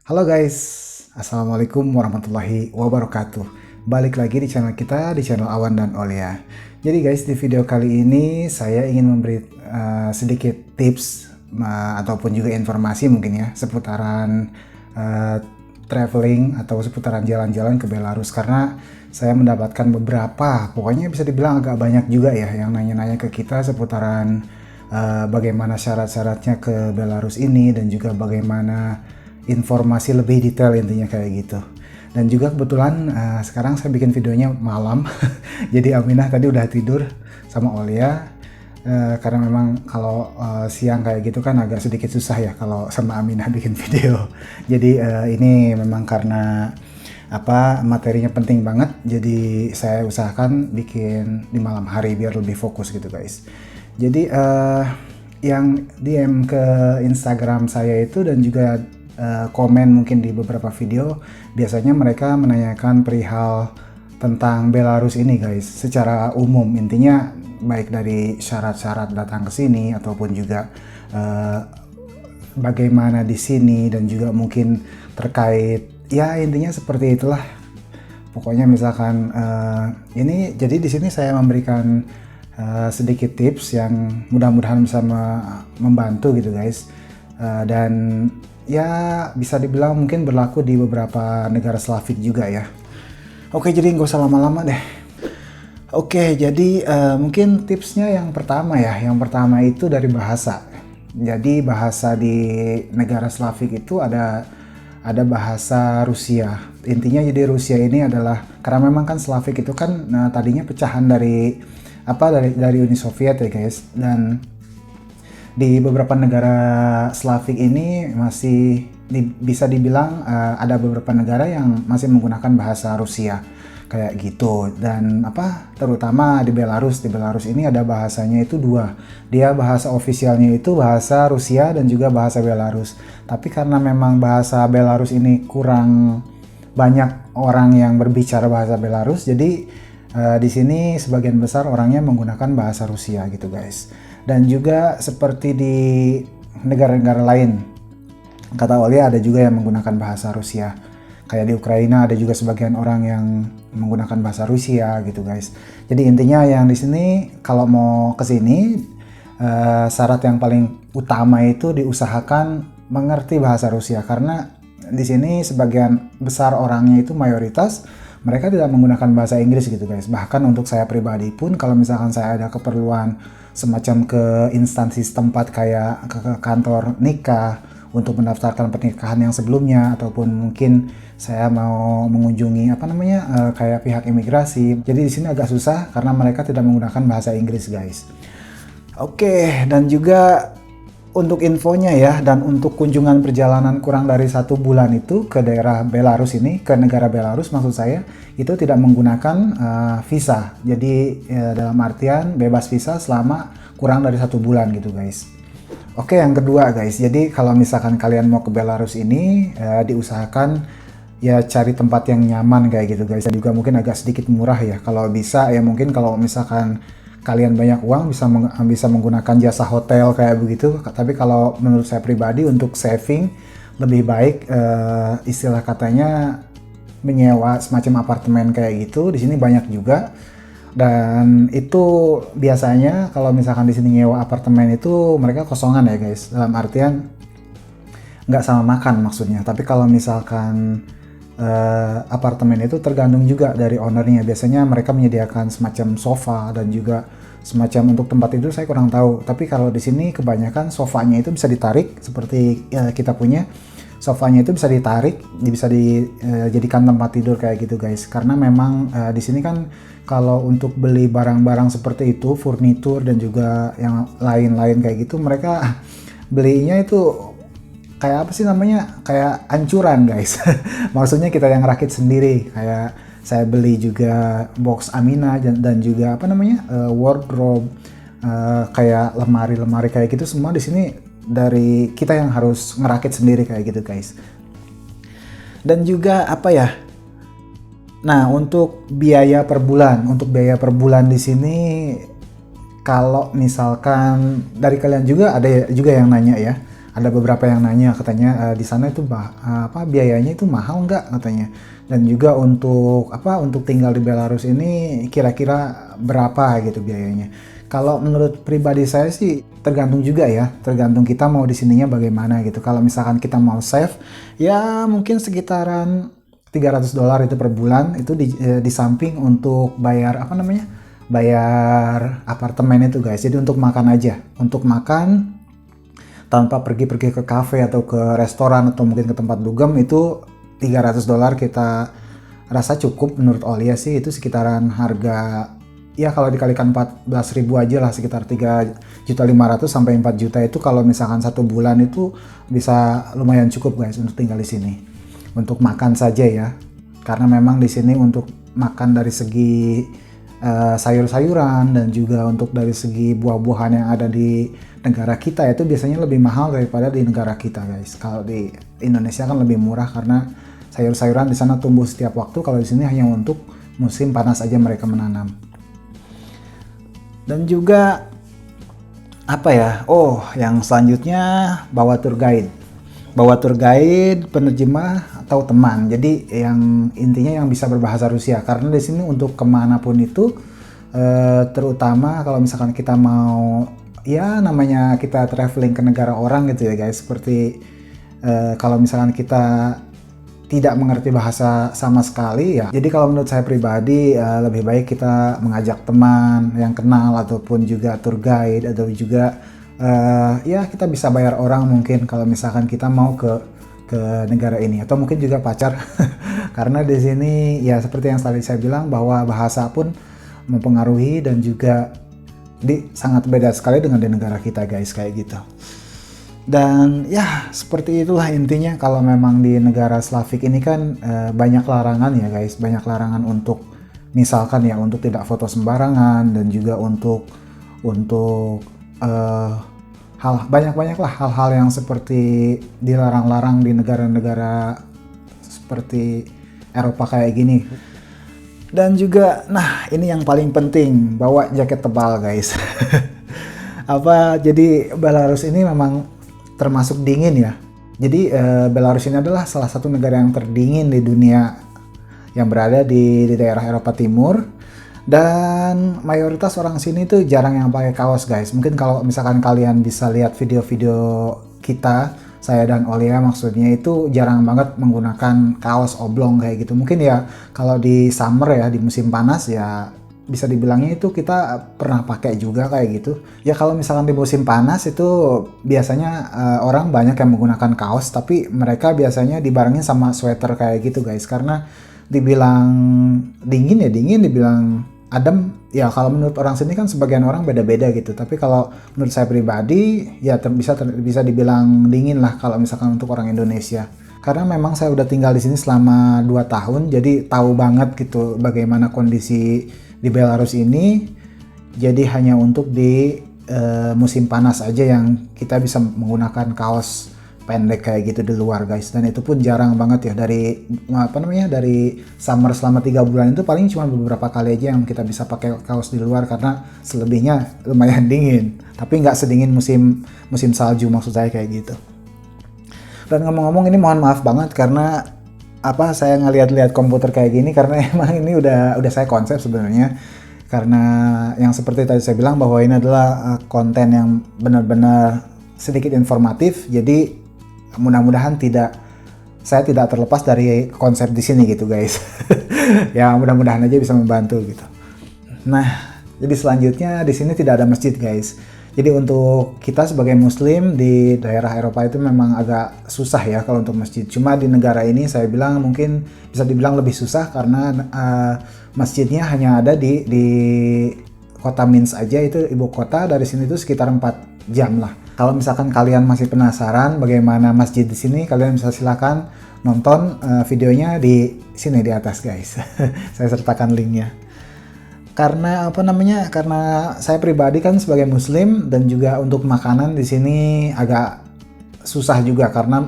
Halo guys, Assalamualaikum warahmatullahi wabarakatuh. Balik lagi di channel kita, di channel Awan dan Olia. Jadi guys, di video kali ini saya ingin memberi sedikit tips ataupun juga informasi mungkin ya seputaran traveling atau seputaran jalan-jalan ke Belarus, karena saya mendapatkan beberapa, pokoknya bisa dibilang agak banyak juga ya yang nanya-nanya ke kita seputaran bagaimana syarat-syaratnya ke Belarus ini, dan juga bagaimana informasi lebih detail, intinya kayak gitu. Dan juga kebetulan sekarang saya bikin videonya malam jadi Aminah tadi udah tidur sama Olia, karena memang kalau siang kayak gitu kan agak sedikit susah ya kalau sama Aminah bikin video. Jadi ini memang karena materinya penting banget, jadi saya usahakan bikin di malam hari biar lebih fokus gitu guys. Jadi yang DM ke Instagram saya itu dan juga komen mungkin di beberapa video, biasanya mereka menanyakan perihal tentang Belarus ini guys, secara umum, intinya baik dari syarat-syarat datang ke sini ataupun juga bagaimana di sini, dan juga mungkin terkait ya intinya seperti itulah. Pokoknya misalkan ini, jadi di sini saya memberikan sedikit tips yang mudah-mudahan bisa membantu gitu guys, dan ya bisa dibilang mungkin berlaku di beberapa negara Slavik juga ya. Oke, jadi nggak usah lama-lama deh. Oke, jadi mungkin tipsnya yang pertama ya, yang pertama itu dari bahasa. Jadi bahasa di negara Slavik itu ada bahasa Rusia. Intinya jadi Rusia ini adalah, karena memang kan Slavik itu kan tadinya pecahan dari dari Uni Soviet ya guys, dan di beberapa negara Slavik ini masih bisa dibilang ada beberapa negara yang masih menggunakan bahasa Rusia kayak gitu. Dan terutama di Belarus ini ada bahasanya itu dua. Dia bahasa ofisialnya itu bahasa Rusia dan juga bahasa Belarus. Tapi karena memang bahasa Belarus ini kurang banyak orang yang berbicara bahasa Belarus, jadi di sini sebagian besar orangnya menggunakan bahasa Rusia gitu guys. Dan juga seperti di negara-negara lain, kata Olia, ada juga yang menggunakan bahasa Rusia. Kayak di Ukraina ada juga sebagian orang yang menggunakan bahasa Rusia gitu guys. Jadi intinya yang di sini kalau mau ke sini, syarat yang paling utama itu diusahakan mengerti bahasa Rusia, karena di sini sebagian besar orangnya itu mayoritas mereka tidak menggunakan bahasa Inggris gitu guys. Bahkan untuk saya pribadi pun, kalau misalkan saya ada keperluan semacam ke instansi setempat kayak ke kantor nikah untuk mendaftarkan pernikahan yang sebelumnya, ataupun mungkin saya mau mengunjungi kayak pihak imigrasi, jadi di sini agak susah karena mereka tidak menggunakan bahasa Inggris guys. Oke, dan juga untuk infonya ya, dan untuk kunjungan perjalanan kurang dari 1 bulan itu ke daerah Belarus ini, ke negara Belarus maksud saya, itu tidak menggunakan visa. Jadi dalam artian bebas visa selama kurang dari 1 bulan gitu guys. Oke, yang kedua guys, jadi kalau misalkan kalian mau ke Belarus ini, diusahakan ya cari tempat yang nyaman kayak gitu guys. Dan juga mungkin agak sedikit murah ya, kalau bisa ya. Mungkin kalau misalkan kalian banyak uang bisa menggunakan jasa hotel kayak begitu. Tapi kalau menurut saya pribadi, untuk saving lebih baik istilah katanya menyewa semacam apartemen kayak gitu. Di sini banyak juga, dan itu biasanya kalau misalkan di sini nyewa apartemen itu mereka kosongan ya guys, dalam artian nggak sama makan maksudnya. Tapi kalau misalkan apartemen itu tergantung juga dari ownernya. Biasanya mereka menyediakan semacam sofa dan juga semacam untuk tempat tidur, saya kurang tahu. Tapi kalau di sini kebanyakan sofanya itu bisa ditarik seperti kita punya. Sofanya itu bisa ditarik, bisa dijadikan tempat tidur kayak gitu guys. Karena memang di sini kan kalau untuk beli barang-barang seperti itu, furnitur dan juga yang lain-lain kayak gitu, mereka belinya itu kayak kayak ancuran guys. Maksudnya kita yang rakit sendiri. Kayak saya beli juga box Aminah dan juga wardrobe, kayak lemari-lemari kayak gitu, semua di sini dari kita yang harus ngerakit sendiri kayak gitu guys. Dan juga nah untuk biaya per bulan di sini, kalau misalkan dari kalian juga ada juga yang nanya ya, ada beberapa yang nanya katanya di sana itu biayanya itu mahal nggak katanya. Dan juga untuk tinggal di Belarus ini kira-kira berapa gitu biayanya. Kalau menurut pribadi saya sih tergantung juga ya, tergantung kita mau di sininya bagaimana gitu. Kalau misalkan kita mau save, ya mungkin sekitaran $300 itu per bulan, itu di samping untuk bayar bayar apartemen itu guys. Jadi untuk makan aja, untuk makan tanpa pergi-pergi ke kafe atau ke restoran atau mungkin ke tempat dugem, itu $300 kita rasa cukup menurut Olia sih. Itu sekitaran harga, ya kalau dikalikan 14.000 aja lah, sekitar 3.500.000 sampai 4 juta itu kalau misalkan satu bulan itu bisa lumayan cukup guys untuk tinggal di sini. Untuk makan saja ya, karena memang di sini untuk makan dari segi sayur-sayuran dan juga untuk dari segi buah-buahan yang ada di negara kita itu biasanya lebih mahal daripada di negara kita guys. Kalau di Indonesia kan lebih murah karena sayur-sayuran di sana tumbuh setiap waktu. Kalau di sini hanya untuk musim panas aja mereka menanam. Dan juga yang selanjutnya bawa tour guide. Bawa tour guide, penerjemah atau teman. Jadi yang intinya yang bisa berbahasa Rusia. Karena di sini untuk kemanapun itu, terutama kalau misalkan kita mau, ya namanya kita traveling ke negara orang gitu ya guys. Seperti kalau misalkan kita tidak mengerti bahasa sama sekali ya. Jadi kalau menurut saya pribadi lebih baik kita mengajak teman yang kenal ataupun juga tour guide atau juga ya kita bisa bayar orang mungkin kalau misalkan kita mau ke negara ini, atau mungkin juga pacar. Karena di sini ya seperti yang tadi saya bilang bahwa bahasa pun mempengaruhi dan juga sangat beda sekali dengan di negara kita guys, kayak gitu. Dan ya seperti itulah intinya. Kalau memang di negara Slavik ini kan banyak larangan ya guys, banyak larangan untuk misalkan ya untuk tidak foto sembarangan dan juga untuk banyak lah hal-hal yang seperti dilarang-larang di negara-negara seperti Eropa kayak gini. Dan juga ini yang paling penting, bawa jaket tebal guys. Jadi Belarus ini memang termasuk dingin ya. Jadi Belarus ini adalah salah satu negara yang terdingin di dunia yang berada di daerah Eropa Timur. Dan mayoritas orang sini tuh jarang yang pakai kaos guys. Mungkin kalau misalkan kalian bisa lihat video-video kita, saya dan Olia maksudnya, itu jarang banget menggunakan kaos oblong kayak gitu. Mungkin ya kalau di summer ya, di musim panas ya bisa dibilangnya itu kita pernah pakai juga kayak gitu. Ya kalau misalkan di musim panas itu biasanya orang banyak yang menggunakan kaos, tapi mereka biasanya dibarengin sama sweater kayak gitu guys. Karena dibilang dingin ya dingin, dibilang adem ya kalau menurut orang sini kan sebagian orang beda-beda gitu. Tapi kalau menurut saya pribadi ya bisa dibilang dingin lah kalau misalkan untuk orang Indonesia. Karena memang saya udah tinggal di sini selama 2 tahun, jadi tahu banget gitu bagaimana kondisi di Belarus ini. Jadi hanya untuk di musim panas aja yang kita bisa menggunakan kaos pendek kayak gitu di luar guys. Dan itu pun jarang banget ya, dari summer selama 3 bulan itu paling cuma beberapa kali aja yang kita bisa pakai kaos di luar, karena selebihnya lumayan dingin. Tapi nggak sedingin musim salju maksud saya kayak gitu. Dan ngomong-ngomong ini mohon maaf banget karena saya ngeliat-liat komputer kayak gini karena emang ini udah saya konsep sebenarnya. Karena yang seperti tadi saya bilang bahwa ini adalah konten yang benar-benar sedikit informatif, jadi mudah-mudahan saya tidak terlepas dari konsep di sini gitu guys. Ya mudah-mudahan aja bisa membantu gitu. Nah, jadi selanjutnya di sini tidak ada masjid guys. Jadi untuk kita sebagai muslim di daerah Eropa itu memang agak susah ya kalau untuk masjid. Cuma di negara ini saya bilang mungkin bisa dibilang lebih susah karena masjidnya hanya ada di kota Minsk aja, itu ibu kota. Dari sini itu sekitar 4 jam lah. Kalau misalkan kalian masih penasaran bagaimana masjid di sini, kalian bisa silakan nonton videonya di sini di atas guys. Saya sertakan linknya. Karena karena saya pribadi kan sebagai muslim dan juga untuk makanan di sini agak susah juga karena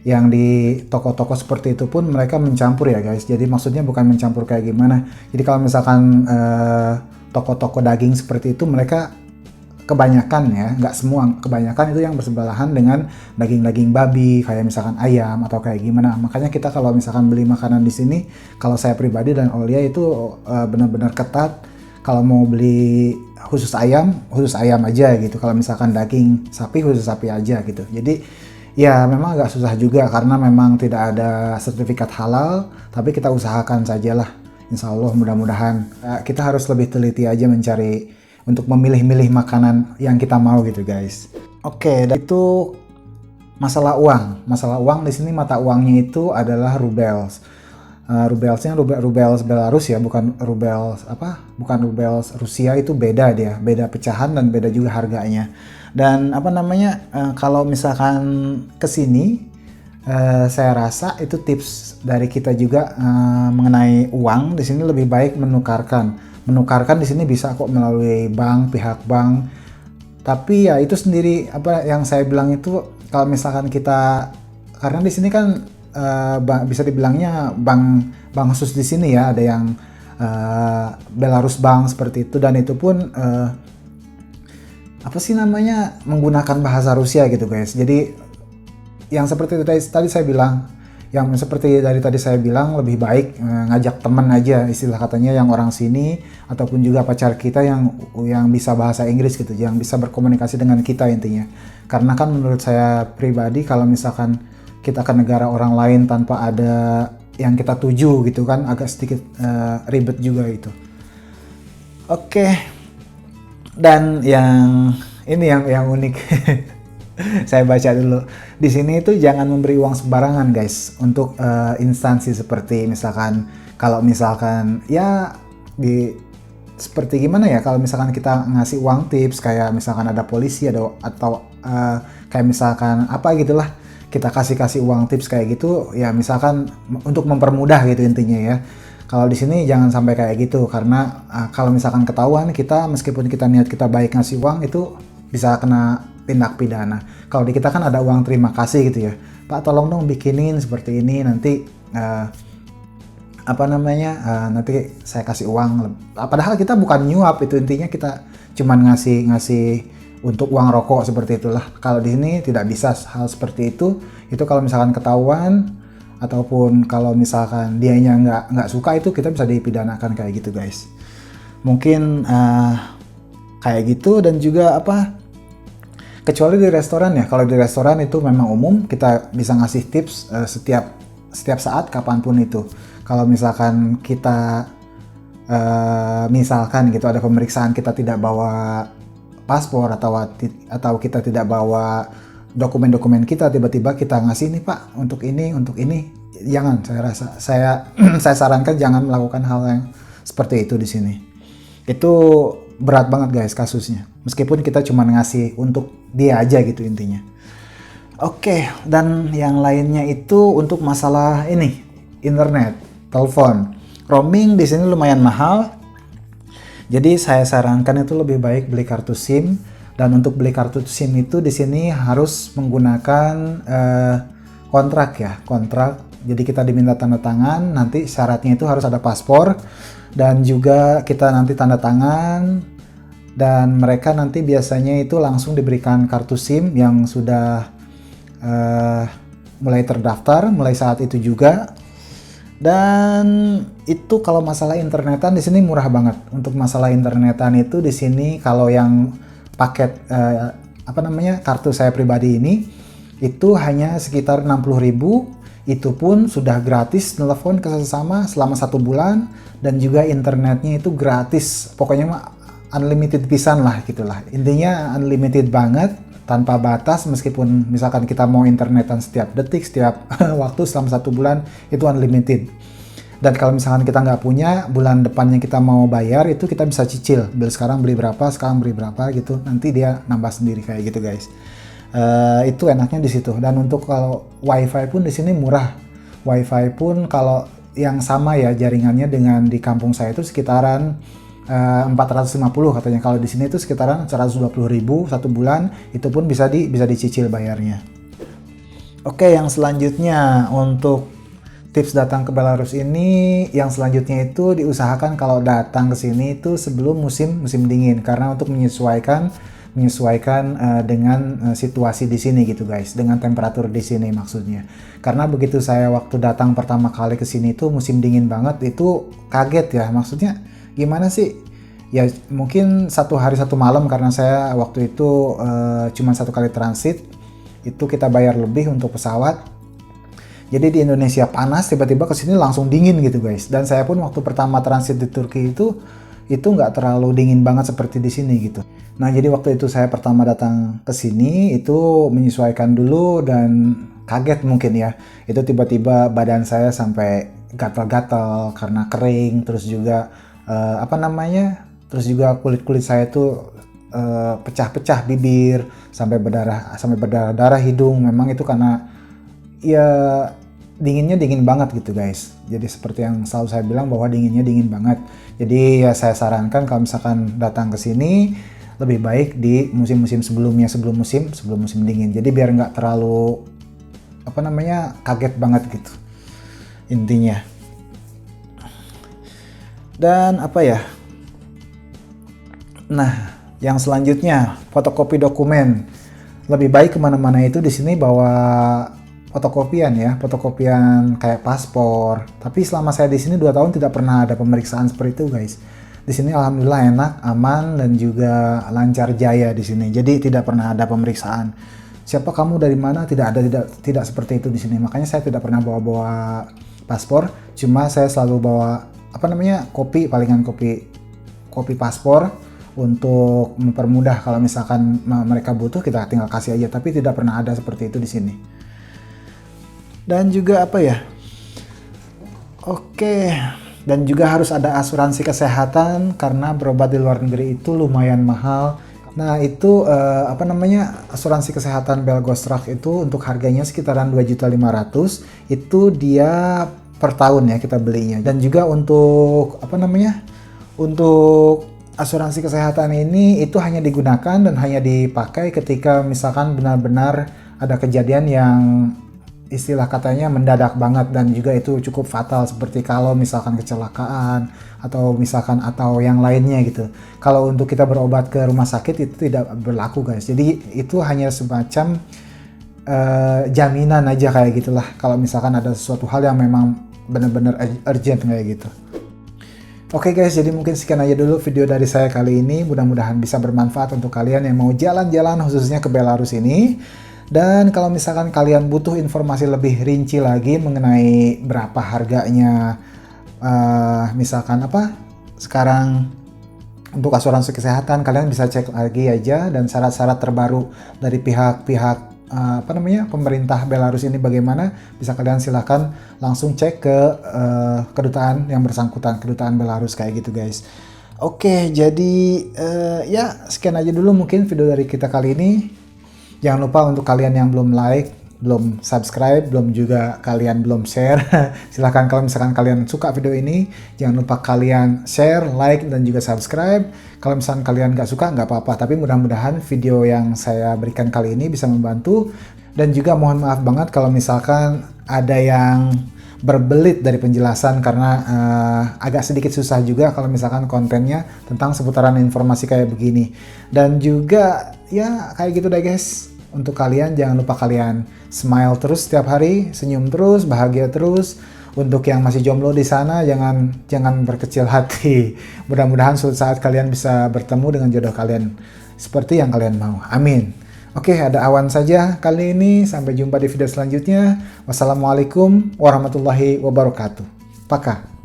yang di toko-toko seperti itu pun mereka mencampur ya guys. Jadi maksudnya bukan mencampur kayak gimana. Jadi kalau misalkan toko-toko daging seperti itu mereka kebanyakan ya, nggak semua, kebanyakan itu yang bersebelahan dengan daging-daging babi, kayak misalkan ayam atau kayak gimana. Makanya kita kalau misalkan beli makanan di sini, kalau saya pribadi dan Aulia itu benar-benar ketat. Kalau mau beli khusus ayam aja gitu. Kalau misalkan daging sapi, khusus sapi aja gitu. Jadi ya memang agak susah juga karena memang tidak ada sertifikat halal, tapi kita usahakan sajalah. Insya Allah mudah-mudahan kita harus lebih teliti aja mencari untuk memilih-milih makanan yang kita mau gitu guys. Oke, dan itu masalah uang. Masalah uang di sini mata uangnya itu adalah rubles. Rubelsnya rubels Belarus ya, bukan rubels bukan rubels Rusia, itu beda dia, beda pecahan dan beda juga harganya. Dan kalau misalkan kesini saya rasa itu tips dari kita juga mengenai uang. Di sini lebih baik menukarkan di sini bisa kok melalui pihak bank, tapi ya itu sendiri yang saya bilang itu, kalau misalkan kita, karena di sini kan bisa dibilangnya bank khusus di sini ya, ada yang Belarus Bank seperti itu, dan itu pun menggunakan bahasa Rusia gitu guys. Jadi yang seperti tadi saya bilang, lebih baik ngajak teman aja, istilah katanya, yang orang sini ataupun juga pacar kita yang bisa bahasa Inggris gitu, yang bisa berkomunikasi dengan kita intinya. Karena kan menurut saya pribadi, kalau misalkan kita ke negara orang lain tanpa ada yang kita tuju gitu kan, agak sedikit ribet juga itu. Oke. Dan yang unik saya baca dulu. Di sini itu jangan memberi uang sembarangan guys untuk instansi seperti misalkan, kalau misalkan ya seperti gimana ya, kalau misalkan kita ngasih uang tips kayak misalkan ada polisi atau kayak misalkan apa gitulah, kita kasih uang tips kayak gitu ya, misalkan untuk mempermudah gitu intinya ya. Kalau di sini jangan sampai kayak gitu, karena kalau misalkan ketahuan, kita meskipun kita niat kita baik ngasih uang, itu bisa kena tindak pidana. Kalau di kita kan ada uang terima kasih gitu ya, Pak tolong dong bikinin seperti ini, nanti nanti saya kasih uang. Padahal kita bukan nyuap, itu intinya kita cuman ngasih untuk uang rokok seperti itulah. Kalau di sini tidak bisa hal seperti itu. Itu kalau misalkan ketahuan, ataupun kalau misalkan dianya nggak suka, itu kita bisa dipidanakan kayak gitu guys. Mungkin kayak gitu. Dan juga kecuali di restoran ya, kalau di restoran itu memang umum, kita bisa ngasih tips setiap saat kapanpun itu. Kalau misalkan kita misalkan gitu ada pemeriksaan, kita tidak bawa paspor atau kita tidak bawa dokumen-dokumen kita, tiba-tiba kita ngasih nih Pak untuk ini, jangan. Saya sarankan jangan melakukan hal yang seperti itu di sini. Itu berat banget guys kasusnya, meskipun kita cuma ngasih untuk dia aja gitu intinya. Oke, dan yang lainnya itu untuk masalah ini, internet, telepon, roaming di sini lumayan mahal. Jadi saya sarankan itu lebih baik beli kartu SIM. Dan untuk beli kartu SIM itu di sini harus menggunakan kontrak. Jadi kita diminta tanda tangan, nanti syaratnya itu harus ada paspor, dan juga kita nanti tanda tangan, dan mereka nanti biasanya itu langsung diberikan kartu SIM yang sudah mulai terdaftar mulai saat itu juga. Dan itu kalau masalah internetan di sini murah banget. Untuk masalah internetan itu di sini kalau yang paket kartu saya pribadi ini itu hanya sekitar 60.000. Itu pun sudah gratis telepon ke sesama selama 1 bulan, dan juga internetnya itu gratis. Pokoknya mah unlimited pisan lah gitulah. Intinya unlimited banget, tanpa batas, meskipun misalkan kita mau internetan setiap detik, setiap waktu selama 1 bulan, itu unlimited. Dan kalau misalkan kita nggak punya, bulan depannya kita mau bayar, itu kita bisa cicil. Sekarang beli berapa, sekarang beli berapa gitu, nanti dia nambah sendiri kayak gitu guys. Itu enaknya di situ. Dan untuk kalau wifi pun di sini murah. Wifi pun kalau yang sama ya jaringannya dengan di kampung saya itu sekitaran 450 katanya. Kalau di sini itu sekitaran 120.000 1 bulan, itu pun bisa dicicil bayarnya. Oke, yang selanjutnya untuk tips datang ke Belarus ini, yang selanjutnya itu diusahakan kalau datang ke sini itu sebelum musim dingin, karena untuk menyesuaikan menyesuaikan dengan situasi di sini gitu guys, dengan temperatur di sini maksudnya. Karena begitu saya waktu datang pertama kali ke sini itu musim dingin banget, itu kaget ya, maksudnya gimana sih? Ya mungkin 1 hari 1 malam karena saya waktu itu cuma 1 kali transit, itu kita bayar lebih untuk pesawat. Jadi di Indonesia panas, tiba-tiba ke sini langsung dingin gitu guys. Dan saya pun waktu pertama transit di Turki itu nggak terlalu dingin banget seperti di sini gitu. Nah jadi waktu itu saya pertama datang ke sini itu menyesuaikan dulu dan kaget mungkin ya. Itu tiba-tiba badan saya sampai gatal-gatal karena kering, terus juga terus juga kulit saya tuh pecah-pecah bibir sampai berdarah hidung. Memang itu karena ya dinginnya dingin banget gitu guys. Jadi seperti yang selalu saya bilang bahwa dinginnya dingin banget. Jadi ya saya sarankan kalau misalkan datang ke sini lebih baik di musim-musim sebelumnya, sebelum musim dingin. Jadi biar nggak terlalu kaget banget gitu intinya. Dan nah yang selanjutnya fotokopi dokumen. Lebih baik kemana-mana itu di sini bawa fotokopian kayak paspor. Tapi selama saya di sini 2 tahun tidak pernah ada pemeriksaan seperti itu guys. Di sini alhamdulillah enak, aman, dan juga lancar jaya di sini. Jadi tidak pernah ada pemeriksaan. Siapa kamu, dari mana? Tidak seperti itu di sini. Makanya saya tidak pernah bawa paspor. Cuma saya selalu bawa kopi paspor untuk mempermudah kalau misalkan mereka butuh kita tinggal kasih aja. Tapi tidak pernah ada seperti itu di sini. Dan juga dan juga harus ada asuransi kesehatan karena berobat di luar negeri itu lumayan mahal. Nah itu asuransi kesehatan Belgostrak itu untuk harganya sekitaran 2.500.000 itu dia per tahun ya kita belinya. Dan juga untuk untuk asuransi kesehatan ini itu hanya digunakan dan hanya dipakai ketika misalkan benar-benar ada kejadian yang istilah katanya mendadak banget dan juga itu cukup fatal, seperti kalau misalkan kecelakaan atau yang lainnya gitu. Kalau untuk kita berobat ke rumah sakit itu tidak berlaku guys. Jadi itu hanya semacam jaminan aja kayak gitulah kalau misalkan ada sesuatu hal yang memang benar-benar urgent kayak gitu. Oke guys, jadi mungkin sekian aja dulu video dari saya kali ini. Mudah-mudahan bisa bermanfaat untuk kalian yang mau jalan-jalan khususnya ke Belarus ini. Dan kalau misalkan kalian butuh informasi lebih rinci lagi mengenai berapa harganya, sekarang untuk asuransi kesehatan, kalian bisa cek lagi aja, dan syarat-syarat terbaru dari pihak pemerintah Belarus ini bagaimana, bisa kalian silahkan langsung cek ke kedutaan yang bersangkutan, kedutaan Belarus kayak gitu guys. Oke, jadi ya sekian aja dulu mungkin video dari kita kali ini. Jangan lupa untuk kalian yang belum like, belum subscribe, belum juga kalian belum share. Silahkan kalau misalkan kalian suka video ini, jangan lupa kalian share, like, dan juga subscribe. Kalau misalkan kalian nggak suka, nggak apa-apa. Tapi mudah-mudahan video yang saya berikan kali ini bisa membantu. Dan juga mohon maaf banget kalau misalkan ada yang berbelit dari penjelasan karena agak sedikit susah juga kalau misalkan kontennya tentang seputaran informasi kayak begini. Dan juga ya kayak gitu deh guys. Untuk kalian jangan lupa kalian smile terus setiap hari, senyum terus, bahagia terus. Untuk yang masih jomblo di sana jangan berkecil hati. Mudah-mudahan suatu saat kalian bisa bertemu dengan jodoh kalian seperti yang kalian mau. Amin. Oke, ada awan saja kali ini. Sampai jumpa di video selanjutnya. Wassalamualaikum warahmatullahi wabarakatuh. Paka.